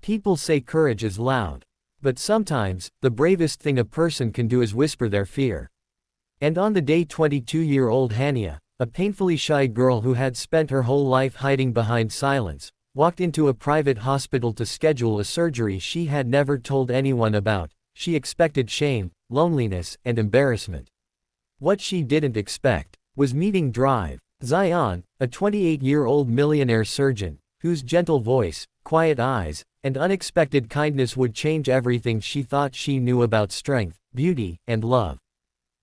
People say courage is loud. But sometimes, the bravest thing a person can do is whisper their fear. And on the day 22-year-old Hania, a painfully shy girl who had spent her whole life hiding behind silence, walked into a private hospital to schedule a surgery she had never told anyone about. She expected shame, loneliness, and embarrassment. What she didn't expect was meeting Drive, Zayan, a 28-year-old millionaire surgeon, whose gentle voice, quiet eyes, and unexpected kindness would change everything she thought she knew about strength, beauty, and love.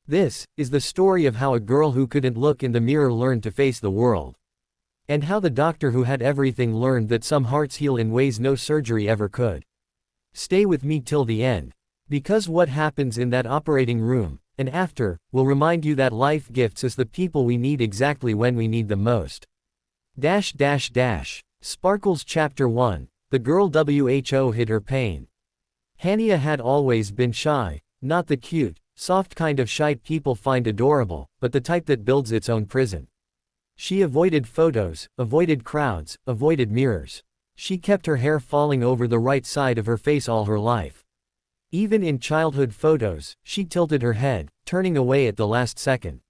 This is the story of how a girl who couldn't look in the mirror learned to face the world. And how the doctor who had everything learned that some hearts heal in ways no surgery ever could. Stay with me till the end. Because what happens in that operating room, and after, will remind you that life gifts us the people we need exactly when we need them most. Sparkles Chapter 1. The girl who hid her pain. Hania had always been shy, not the cute, soft kind of shy people find adorable, but the type that builds its own prison. She avoided photos, avoided crowds, avoided mirrors. She kept her hair falling over the right side of her face all her life. Even in childhood photos, she tilted her head, turning away at the last second.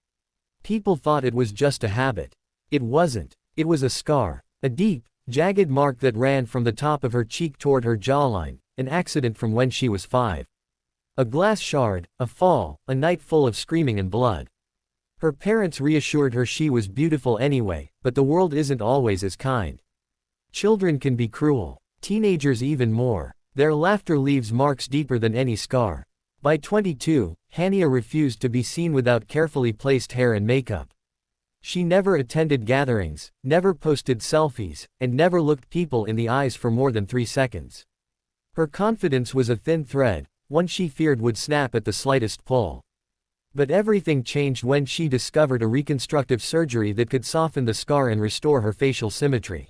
People thought it was just a habit. It wasn't. It was a scar. A deep, jagged mark that ran from the top of her cheek toward her jawline, an accident from when she was 5. A glass shard, a fall, a night full of screaming and blood. Her parents reassured her she was beautiful anyway, but the world isn't always as kind. Children can be cruel. Teenagers even more. Their laughter leaves marks deeper than any scar. By 22, Hania refused to be seen without carefully placed hair and makeup. She never attended gatherings, never posted selfies, and never looked people in the eyes for more than 3 seconds. Her confidence was a thin thread, one she feared would snap at the slightest pull. But everything changed when she discovered a reconstructive surgery that could soften the scar and restore her facial symmetry.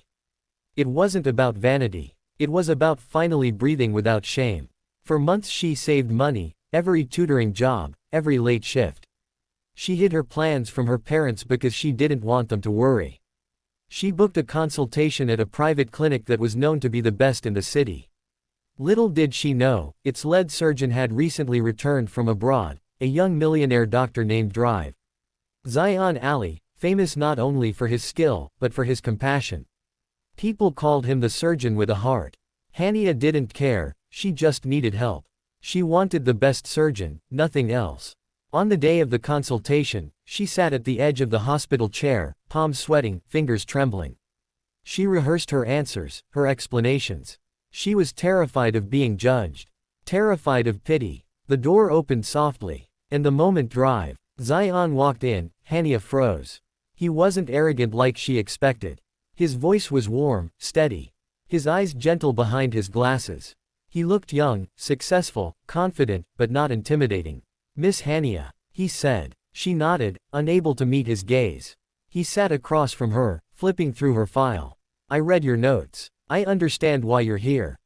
It wasn't about vanity. It was about finally breathing without shame. For months she saved money, every tutoring job, every late shift. She hid her plans from her parents because she didn't want them to worry. She booked a consultation at a private clinic that was known to be the best in the city. Little did she know, its lead surgeon had recently returned from abroad, a young millionaire doctor named Drive. Zayan Ali, famous not only for his skill, but for his compassion. People called him the surgeon with a heart. Hania didn't care, she just needed help. She wanted the best surgeon, nothing else. On the day of the consultation, she sat at the edge of the hospital chair, palms sweating, fingers trembling. She rehearsed her answers, her explanations. She was terrified of being judged. Terrified of pity. The door opened softly. And the moment Zayan walked in, Hania froze. He wasn't arrogant like she expected. His voice was warm, steady. His eyes gentle behind his glasses. He looked young, successful, confident, but not intimidating. "Miss Hania," he said. She nodded, unable to meet his gaze. He sat across from her, flipping through her file. "I read your notes. I understand why you're here.